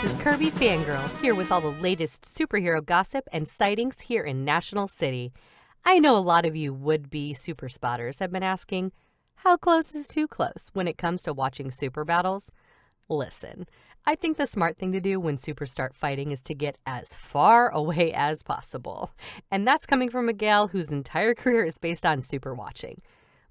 This is Kirby Fangirl, here with all the latest superhero gossip and sightings here in National City. I know a lot of you would-be super spotters have been asking, how close is too close when it comes to watching super battles? Listen, I think the smart thing to do when supers start fighting is to get as far away as possible. And that's coming from a gal whose entire career is based on super watching.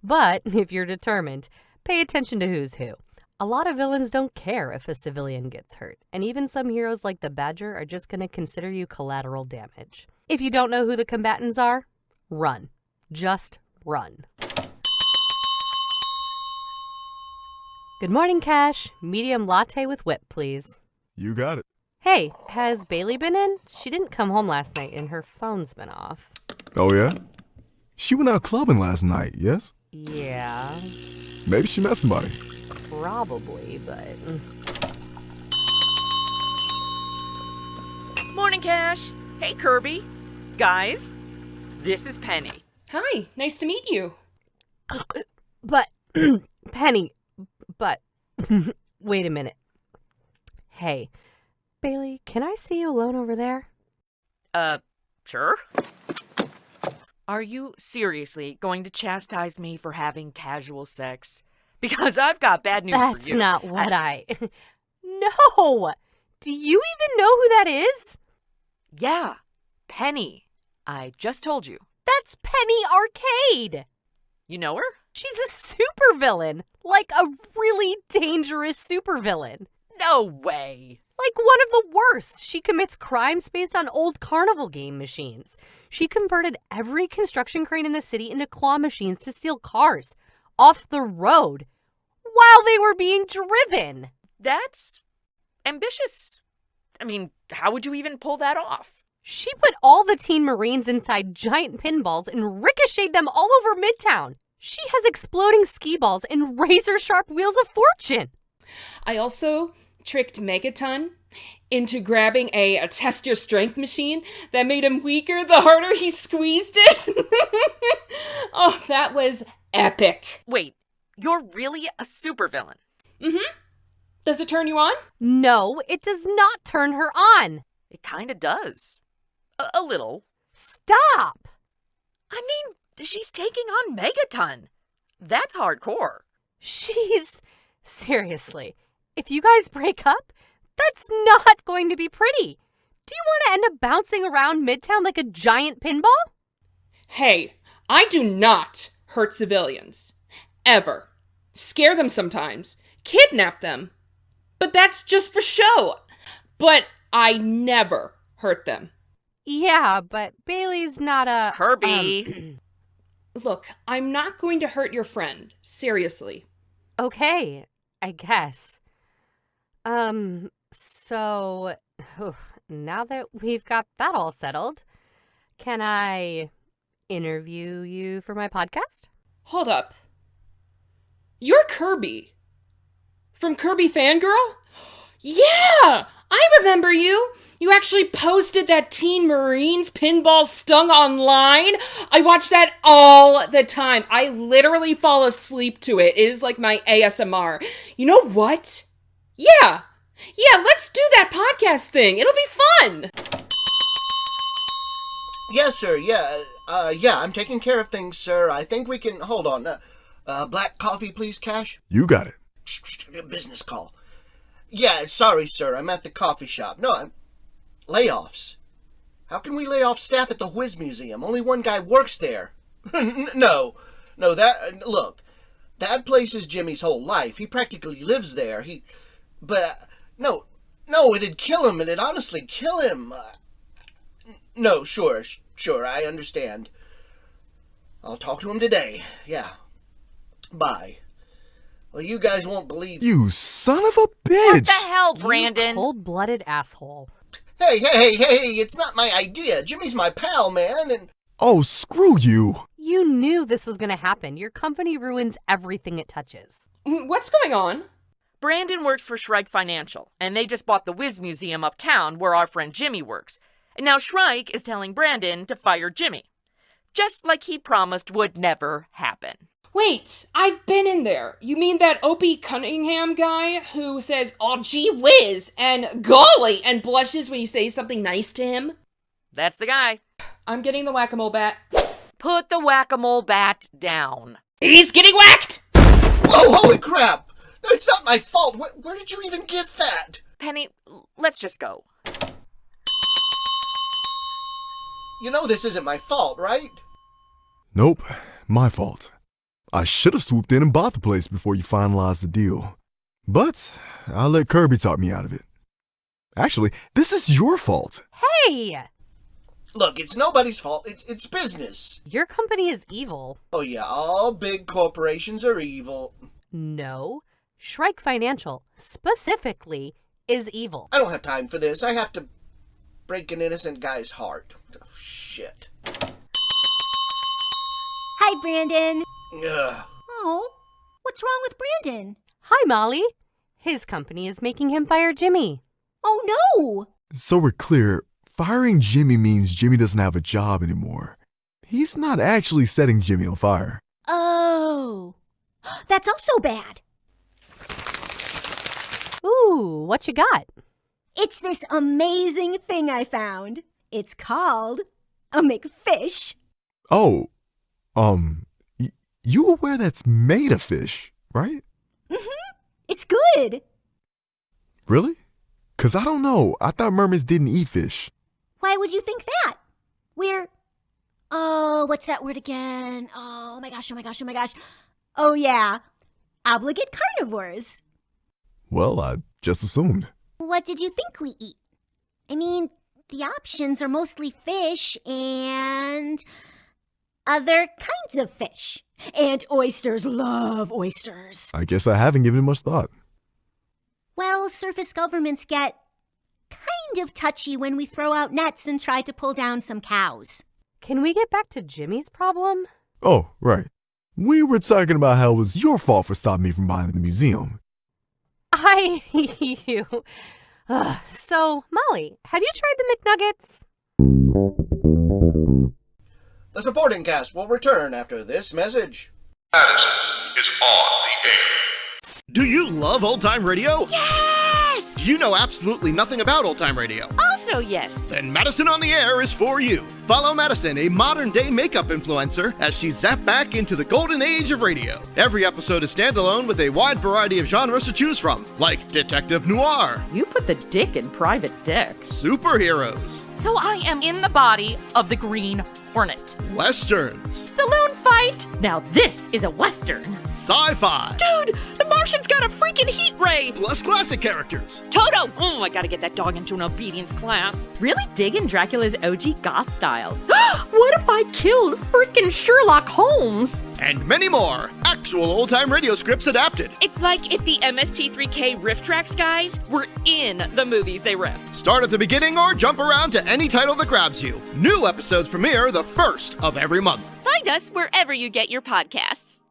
But if you're determined, pay attention to who's who. A lot of villains don't care if a civilian gets hurt, and even some heroes like the Badger are just going to consider you collateral damage. If you don't know who the combatants are, run. Just run. Good morning, Cash. Medium latte with whip, please. You got it. Hey, has Bailey been in? She didn't come home last night and her phone's been off. Oh, yeah? She went out clubbing last night, yes? Yeah. Maybe she met somebody. Probably, but... Morning, Cash. Hey, Kirby. Guys, this is Penny. Hi, nice to meet you. But, Penny, but, wait a minute. Hey, Bailey, can I see you alone over there? Sure. Are you seriously going to chastise me for having casual sex? Because I've got bad news for you. That's not what I... No! Do you even know who that is? Yeah, Penny. I just told you. That's Penny Arcade! You know her? She's a supervillain. Like a really dangerous supervillain. No way. Like one of the worst. She commits crimes based on old carnival game machines. She converted every construction crane in the city into claw machines to steal cars off the road while they were being driven. That's ambitious. I mean, how would you even pull that off? She put all the teen Marines inside giant pinballs and ricocheted them all over Midtown. She has exploding ski balls and razor-sharp wheels of fortune. I also tricked Megaton into grabbing a test your strength machine that made him weaker the harder he squeezed it. Oh, that was epic. Wait, you're really a supervillain? Mm-hmm. Does it turn you on? No, it does not turn her on. It kinda does. A little. Stop! I mean, she's taking on Megaton. That's hardcore. Seriously, if you guys break up, that's not going to be pretty. Do you want to end up bouncing around Midtown like a giant pinball? Hey, I do not hurt civilians. Ever. Scare them sometimes. Kidnap them. But that's just for show. But I never hurt them. Yeah, but Bailey's not a... Kirby. Look, I'm not going to hurt your friend. Seriously. Okay, I guess. So, now that we've got that all settled, can I interview you for my podcast? Hold up. You're Kirby. From Kirby Fangirl? Yeah! I remember you! You actually posted that Teen Marines pinball stung online. I watch that all the time. I literally fall asleep to it. It is like my ASMR. You know what? Yeah, let's do that podcast thing. It'll be fun. Yes, sir, yeah, I'm taking care of things, sir. I think we can, hold on, black coffee, please, Cash? You got it. Business call. Yeah, sorry, sir, I'm at the coffee shop. No, layoffs. How can we lay off staff at the Whiz Museum? Only one guy works there. No, look, that place is Jimmy's whole life. He practically lives there. No, it'd kill him. It'd honestly kill him. No, sure, I understand. I'll talk to him today. Yeah. Bye. Well, you guys won't believe... You son of a bitch! What the hell, Brandon? Cold-blooded asshole. Hey, it's not my idea. Jimmy's my pal, man, and... Oh, screw you. You knew this was going to happen. Your company ruins everything it touches. What's going on? Brandon works for Shrike Financial, and they just bought the Whiz Museum uptown where our friend Jimmy works. And now Shrike is telling Brandon to fire Jimmy. Just like he promised would never happen. Wait, I've been in there. You mean that Opie Cunningham guy who says, "Oh, gee whiz," and "golly," and blushes when you say something nice to him? That's the guy. I'm getting the whack-a-mole bat. Put the whack-a-mole bat down. He's getting whacked! Whoa, holy crap! No, it's not my fault. Where did you even get that? Penny, let's just go. You know this isn't my fault, right? Nope, my fault. I should have swooped in and bought the place before you finalized the deal. But I'll let Kirby talk me out of it. Actually, this is your fault. Hey! Look, it's nobody's fault. It's business. Your company is evil. Oh yeah, all big corporations are evil. No. Shrike Financial, specifically, is evil. I don't have time for this. I have to break an innocent guy's heart. Oh, shit. Hi, Brandon. Ugh. Oh, what's wrong with Brandon? Hi, Molly. His company is making him fire Jimmy. Oh, no! So we're clear, firing Jimmy means Jimmy doesn't have a job anymore. He's not actually setting Jimmy on fire. Oh, that's also bad. Ooh, what you got? It's this amazing thing I found. It's called a McFish. Oh, you aware that's made of fish, right? Mm-hmm. It's good. Really? 'Cause I don't know. I thought mermaids didn't eat fish. Why would you think that? What's that word again? Oh my gosh. Oh yeah, obligate carnivores. Well, I just assumed. What did you think we eat? I mean, the options are mostly fish and other kinds of fish. And oysters, love oysters. I guess I haven't given it much thought. Well, surface governments get kind of touchy when we throw out nets and try to pull down some cows. Can we get back to Jimmy's problem? Oh, right. We were talking about how it was your fault for stopping me from buying the museum. I hate you. So, Molly, have you tried the McNuggets? The supporting cast will return after this message. Madison is on the air. Do you love old-time radio? Yes! Do you know absolutely nothing about old-time radio? Also, yes. Then Madison on the Air is for you. Follow Madison, a modern-day makeup influencer, as she zaps back into the golden age of radio. Every episode is standalone with a wide variety of genres to choose from, like detective noir, You put the dick in private dick. superheroes, So I am in the body of the Green Hornet. westerns, Saloon fight! Now this is a Western. sci-fi, Dude, the Martian's got a freaking heat ray! plus classic characters. Toto! Oh, I gotta get that dog into an obedience class. Really digging Dracula's OG goth style. What if I killed freaking Sherlock Holmes? And many more. Actual old-time radio scripts adapted. It's like if the MST3K riff tracks guys were in the movies they riff. Start at the beginning or jump around to any title that grabs you. New episodes premiere the first of every month. Find us wherever you get your podcasts.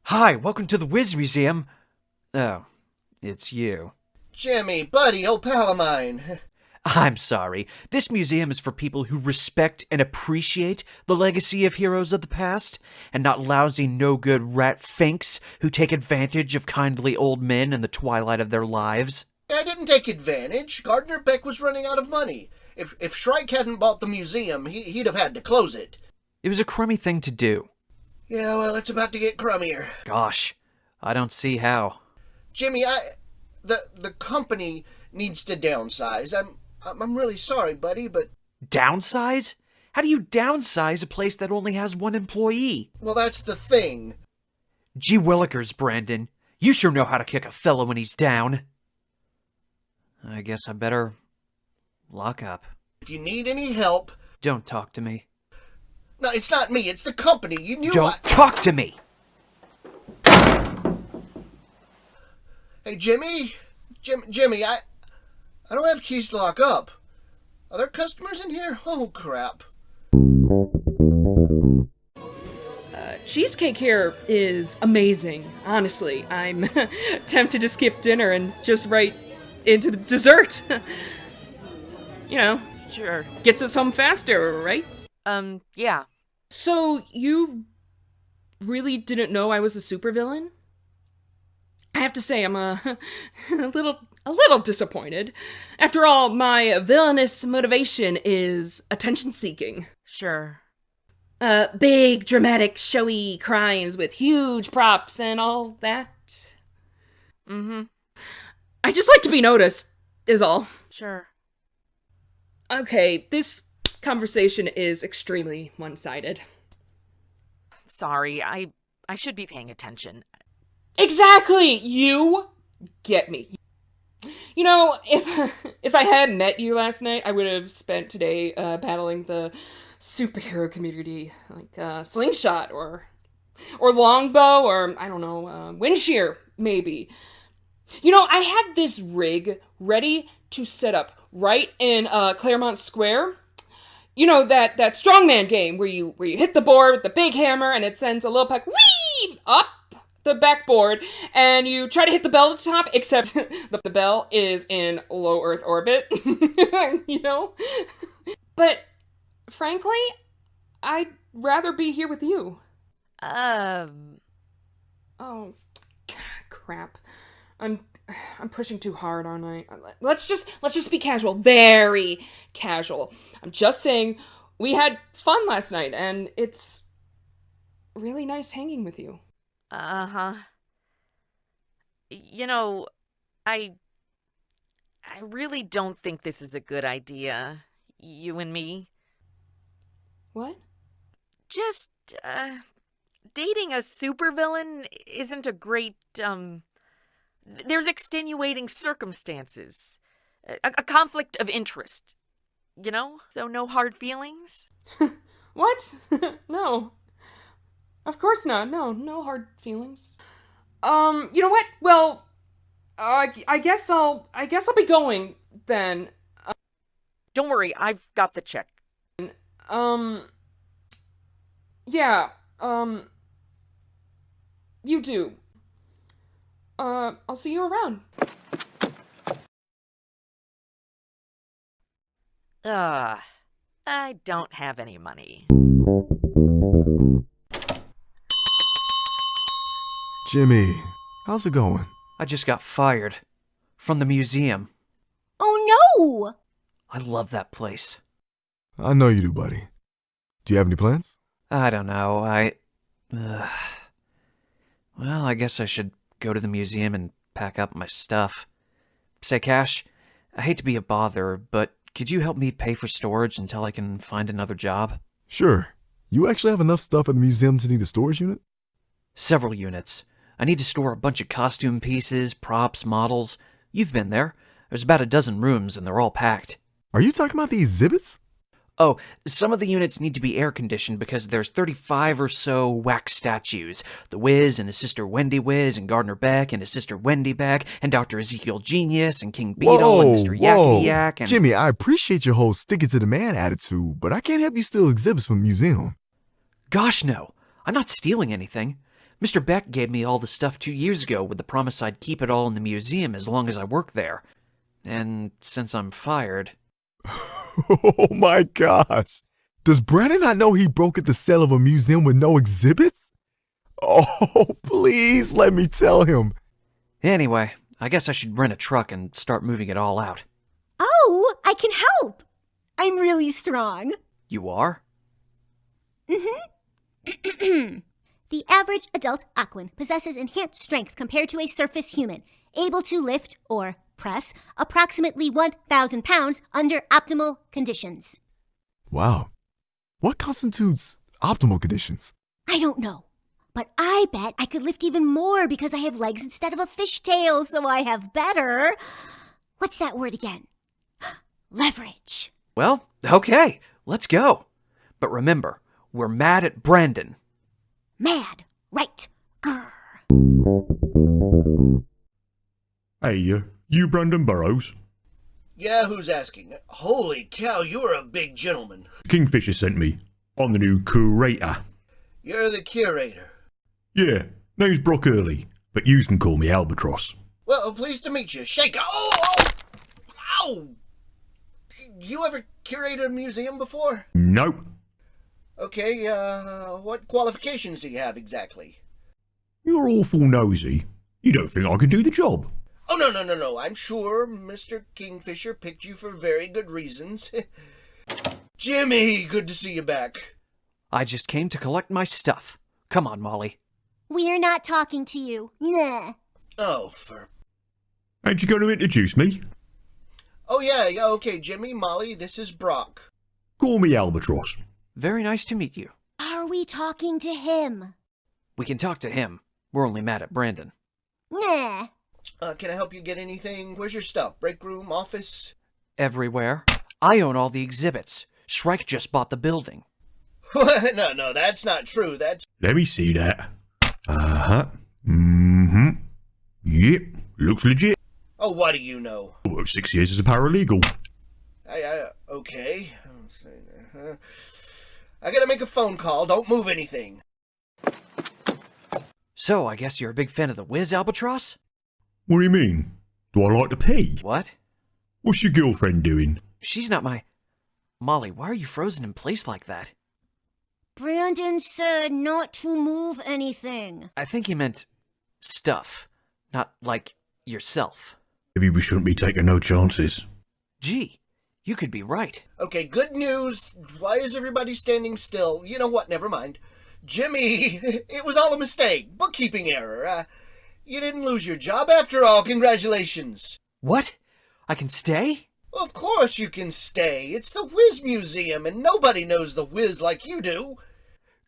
Hi, welcome to the Wiz Museum. Oh, it's you. Jimmy, buddy, old pal of mine. I'm sorry. This museum is for people who respect and appreciate the legacy of heroes of the past, and not lousy, no-good rat finks who take advantage of kindly old men in the twilight of their lives. I didn't take advantage. Gardner Beck was running out of money. If Shrike hadn't bought the museum, he'd have had to close it. It was a crummy thing to do. Yeah, well, it's about to get crummier. Gosh, I don't see how. Jimmy, the company needs to downsize. I'm really sorry, buddy, but... Downsize? How do you downsize a place that only has one employee? Well, that's the thing. Gee willikers, Brandon. You sure know how to kick a fella when he's down. I guess I better lock up. If you need any help... Don't talk to me. No, it's not me, it's the company. You knew Don't talk to me! Hey, Jimmy? Jimmy, I don't have keys to lock up. Are there customers in here? Oh, crap. Cheesecake here is amazing, honestly. I'm tempted to skip dinner and just right into the dessert. You know, Sure. gets us home faster, right? Yeah. So, you really didn't know I was a supervillain. I have to say I'm a little disappointed. After all, my villainous motivation is attention-seeking. Sure. Big, dramatic, showy crimes with huge props and all that. Mm-hmm. I just like to be noticed, is all. Sure. Okay, this conversation is extremely one-sided. Sorry, I should be paying attention. Exactly! You get me. You know, if I had met you last night, I would have spent today battling the superhero community, like Slingshot or Longbow or, I don't know, Windshear, maybe. You know, I had this rig ready to set up right in Claremont Square. You know, that strongman game where you hit the board with the big hammer and it sends a little puck whee up the backboard, and you try to hit the bell at the top, except the bell is in low Earth orbit. You know? But frankly, I'd rather be here with you. Oh, crap. I'm pushing too hard, aren't I? Let's just be casual. Very casual. I'm just saying we had fun last night, and it's really nice hanging with you. Uh-huh. You know, I really don't think this is a good idea. You and me. What? Just, dating a supervillain isn't a great, there's extenuating circumstances. A conflict of interest. You know? So no hard feelings? What? No. Of course not. No hard feelings. You know what? Well, I guess I'll be going then. Don't worry, I've got the check. Yeah, you do. I'll see you around. I don't have any money. Jimmy, how's it going? I just got fired. From the museum. Oh no! I love that place. I know you do, buddy. Do you have any plans? I don't know, well, I guess I should go to the museum and pack up my stuff. Say, Cash, I hate to be a bother, but could you help me pay for storage until I can find another job? Sure. You actually have enough stuff at the museum to need a storage unit? Several units. I need to store a bunch of costume pieces, props, models. You've been there. There's about a dozen rooms, and they're all packed. Are you talking about the exhibits? Oh, some of the units need to be air-conditioned because there's 35 or so wax statues. The Wiz and his sister Wendy Wiz, and Gardner Beck and his sister Wendy Beck, and Dr. Ezekiel Genius, and King Beetle, and Mr. Yakety Yak, and... Jimmy, I appreciate your whole stick-it-to-the-man attitude, but I can't help you steal exhibits from the museum. Gosh, no. I'm not stealing anything. Mr. Beck gave me all the stuff 2 years ago with the promise I'd keep it all in the museum as long as I work there. And since I'm fired... Oh my gosh. Does Brandon not know he broke at the sale of a museum with no exhibits? Oh, please let me tell him. Anyway, I guess I should rent a truck and start moving it all out. Oh, I can help. I'm really strong. You are? Mm-hmm. The average adult Aquan possesses enhanced strength compared to a surface human, able to lift or press approximately 1,000 pounds under optimal conditions. Wow. What constitutes optimal conditions? I don't know, but I bet I could lift even more because I have legs instead of a fishtail, so I have better... What's that word again? Leverage. Well, okay, let's go. But remember, we're mad at Brandon. Mad, right. Grr. Hey, you Brandon Burrows? Yeah, who's asking? Holy cow, you're a big gentleman. Kingfisher sent me. I'm the new curator. You're the curator. Yeah, name's Brock Early, but you can call me Albatross. Well, pleased to meet you. Shake. Oh! Ow! You ever curated a museum before? Nope. Okay, what qualifications do you have exactly? You're awful nosy. You don't think I can do the job? Oh, no. I'm sure Mr. Kingfisher picked you for very good reasons. Jimmy, good to see you back. I just came to collect my stuff. Come on, Molly. We're not talking to you. Nah. Oh, Ain't you going to introduce me? Oh, yeah, okay, Jimmy, Molly, this is Brock. Call me Albatross. Very nice to meet you. Are we talking to him? We can talk to him. We're only mad at Brandon. Nah. Can I help you get anything? Where's your stuff? Break room, office? Everywhere. I own all the exhibits. Shrike just bought the building. No, that's not true. Let me see that. Uh-huh. Mm-hmm. Yep, looks legit. Oh, what do you know? I worked 6 years as a paralegal. Okay. I gotta make a phone call. Don't move anything. So, I guess you're a big fan of the Wiz, Albatross? What do you mean? Do I like to pee? What? What's your girlfriend doing? She's not my... Molly, why are you frozen in place like that? Brandon said not to move anything. I think he meant stuff, not like yourself. Maybe we shouldn't be taking no chances. Gee, you could be right. Okay, good news. Why is everybody standing still? You know what? Never mind. Jimmy, it was all a mistake. Bookkeeping error. You didn't lose your job after all. Congratulations. What? I can stay? Of course you can stay. It's the Whiz Museum, and nobody knows the Whiz like you do.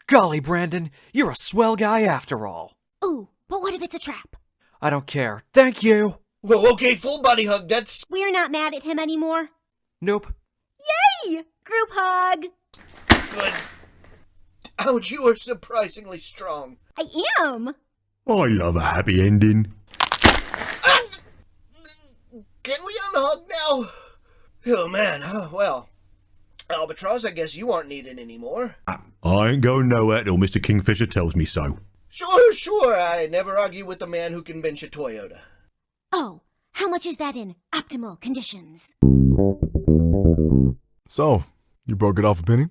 Golly, Brandon, you're a swell guy after all. Ooh, but what if it's a trap? I don't care. Thank you. Well, okay, full body hug. That's... We're not mad at him anymore. Nope. Yay! Group hug. Good. Ouch, you are surprisingly strong. I am. I love a happy ending. Can we unhug now? Oh, man. Well, Albatross, I guess you aren't needed anymore. I ain't going nowhere till Mr. Kingfisher tells me so. Sure. I never argue with a man who can bench a Toyota. Oh, how much is that in optimal conditions? So, you broke it off a penny?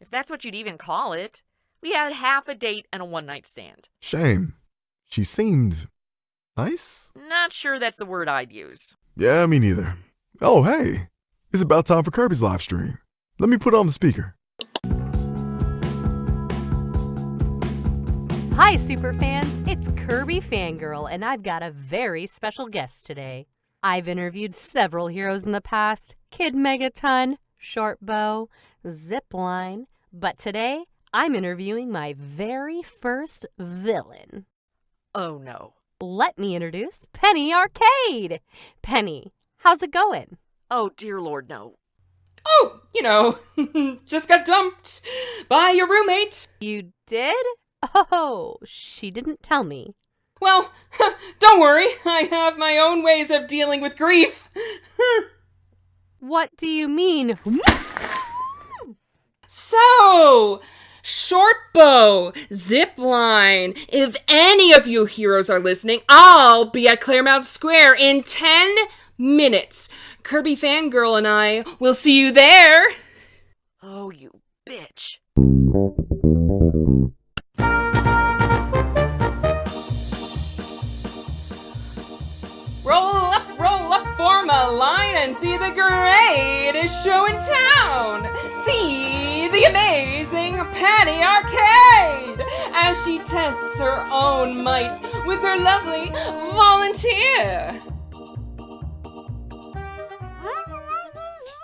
If that's what you'd even call it. We had half a date and a one-night stand. Shame. She seemed nice? Not sure that's the word I'd use. Yeah, me neither. Oh, hey. It's about time for Kirby's live stream. Let me put on the speaker. Hi, superfans. It's Kirby Fangirl, and I've got a very special guest today. I've interviewed several heroes in the past. Kid Megaton, Shortbow, Zipline. But today, I'm interviewing my very first villain. Oh, no. Let me introduce Penny Arcade. Penny, how's it going? Oh, dear Lord, no. Oh, just got dumped by your roommate. You did? Oh, she didn't tell me. Well, don't worry. I have my own ways of dealing with grief. What do you mean? So, Shortbow, Zipline, if any of you heroes are listening, I'll be at Claremont Square in 10 minutes. Kirby Fangirl and I will see you there. Oh, you bitch. Roll up, form a line and see the greatest show in town. See the amazing Penny Arcade as she tests her own might with her lovely volunteer.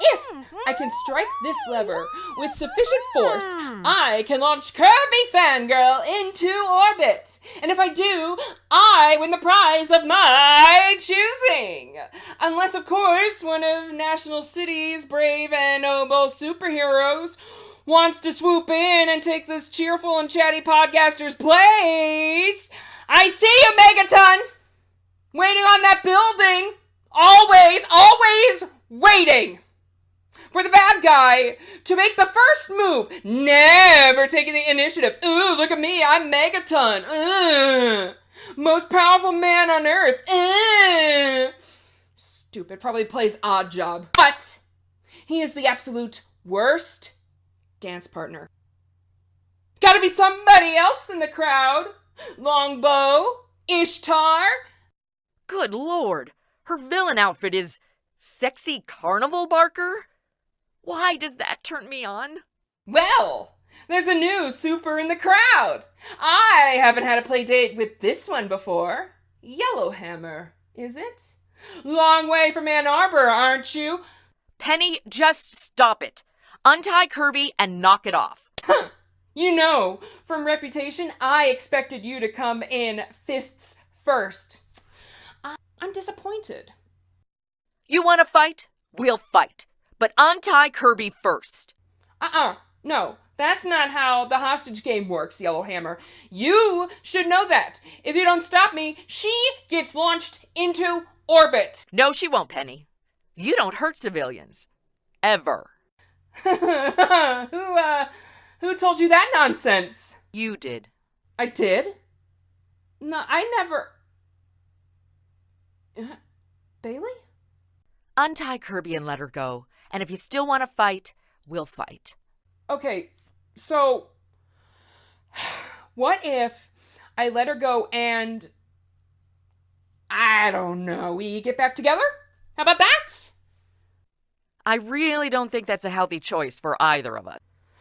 If I can strike this lever with sufficient force, I can launch Kirby Fangirl into orbit. And if I do, I win the prize of my choosing. Unless, of course, one of National City's brave and noble superheroes wants to swoop in and take this cheerful and chatty podcaster's place. I see you, Megaton! Waiting on that building. Always waiting for the bad guy to make the first move, never taking the initiative. Ooh, look at me, I'm Megaton. Most powerful man on Earth. Stupid, probably plays Odd Job. But he is the absolute worst dance partner Gotta be somebody else in the crowd. Longbow, Ishtar. Good lord, her villain outfit is sexy carnival barker? Why does that turn me on? Well, there's a new super in the crowd. I haven't had a play date with this one before. Yellowhammer, is it? Long way from Ann Arbor, aren't you? Penny, just stop it. Untie Kirby and knock it off. Huh. You know, from reputation, I expected you to come in fists first. I'm disappointed. You want to fight? We'll fight. But untie Kirby first. No, that's not how the hostage game works, Yellowhammer. You should know that. If you don't stop me, she gets launched into orbit. No, she won't, Penny. You don't hurt civilians. Ever. Who told you that nonsense? You did. I did? No, I never... Bailey? Untie Kirby and let her go. And if you still want to fight, we'll fight. Okay, so... What if I let her go and... I don't know, we get back together? How about that? I really don't think that's a healthy choice for either of us.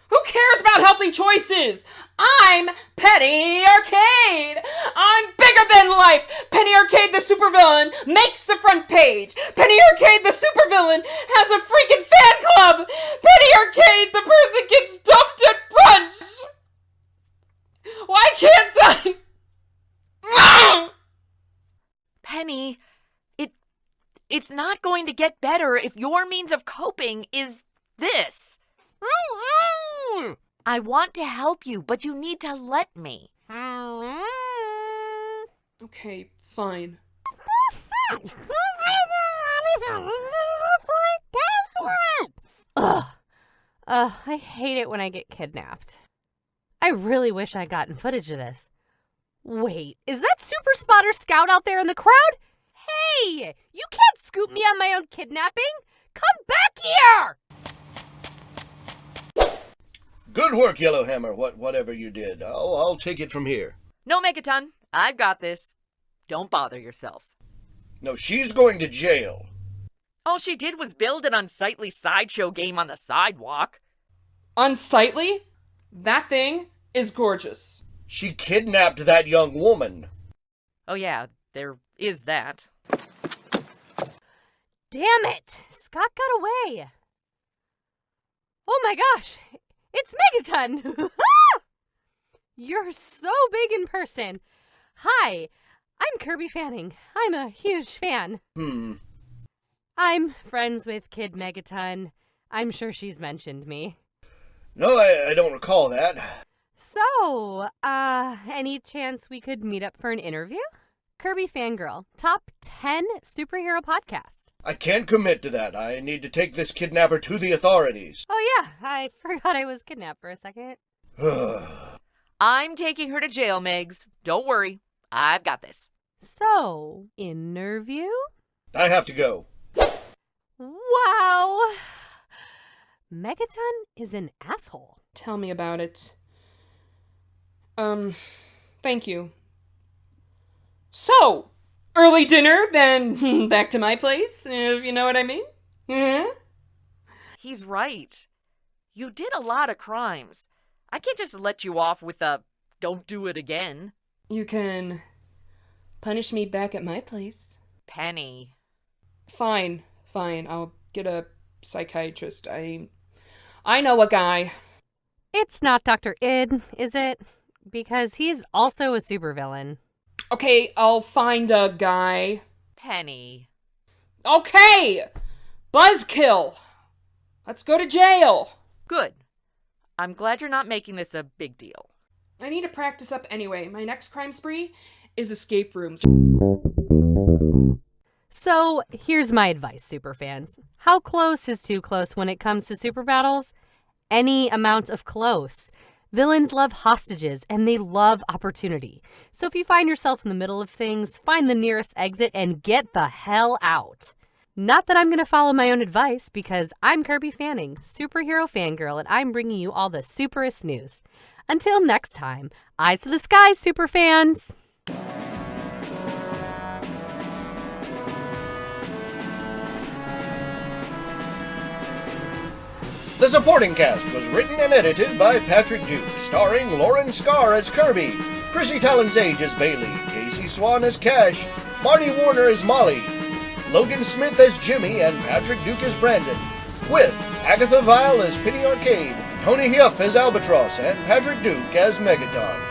Who cares about healthy choices? I'm Penny Arcade! I'm bigger than life! Penny Arcade the supervillain makes the front page! Penny Arcade the supervillain has a freaking fan club! Penny Arcade the person gets dumped at brunch! Why can't I? Penny, it's not going to get better if your means of coping is this. I want to help you, but you need to let me. Okay, fine. Ugh, I hate it when I get kidnapped. I really wish I'd gotten footage of this. Wait, is that Super Spotter Scout out there in the crowd? Hey, you can't scoop me on my own kidnapping. Come back here! Good work, Yellowhammer, whatever you did. I'll take it from here. No, Megaton, I've got this. Don't bother yourself. No, she's going to jail. All she did was build an unsightly sideshow game on the sidewalk. Unsightly? That thing is gorgeous. She kidnapped that young woman. Oh yeah, there is that. Damn it! Scott got away. Oh my gosh! It's Megaton! You're so big in person. Hi, I'm Kirby Fanning. I'm a huge fan. I'm friends with Kid Megaton. I'm sure she's mentioned me. No, I don't recall that. So, any chance we could meet up for an interview? Kirby Fangirl, top 10 superhero podcast. I can't commit to that. I need to take this kidnapper to the authorities. Oh yeah, I forgot I was kidnapped for a second. I'm taking her to jail, Megs. Don't worry. I've got this. So, interview? I have to go. Wow. Megaton is an asshole. Tell me about it. Thank you. So, early dinner, then back to my place, if you know what I mean. He's right. You did a lot of crimes. I can't just let you off with a don't do it again. You can punish me back at my place. Penny. Fine. I'll get a psychiatrist. I know a guy. It's not Dr. Id, is it? Because he's also a supervillain. Okay, I'll find a guy. Penny. Okay! Buzzkill! Let's go to jail! Good. I'm glad you're not making this a big deal. I need to practice up anyway. My next crime spree is escape rooms. So, here's my advice, superfans. How close is too close when it comes to super battles? Any amount of close. Villains love hostages, and they love opportunity. So if you find yourself in the middle of things, find the nearest exit and get the hell out. Not that I'm going to follow my own advice, because I'm Kirby Fanning, superhero fangirl, and I'm bringing you all the superest news. Until next time, eyes to the skies, super fans! The supporting cast was written and edited by Patrick Duke, starring Laurin Skarr as Kirby, Chrisi Talyn's Age as Bailey, Kayce Swan as Cash, Marnie Warner as Molly, Logan Smith as Jimmy, and Patrick Duke as Brandon, with Agatha Vile as Penny Arcade, Tony Heugh as Albatross, and Patrick Duke as Megaton.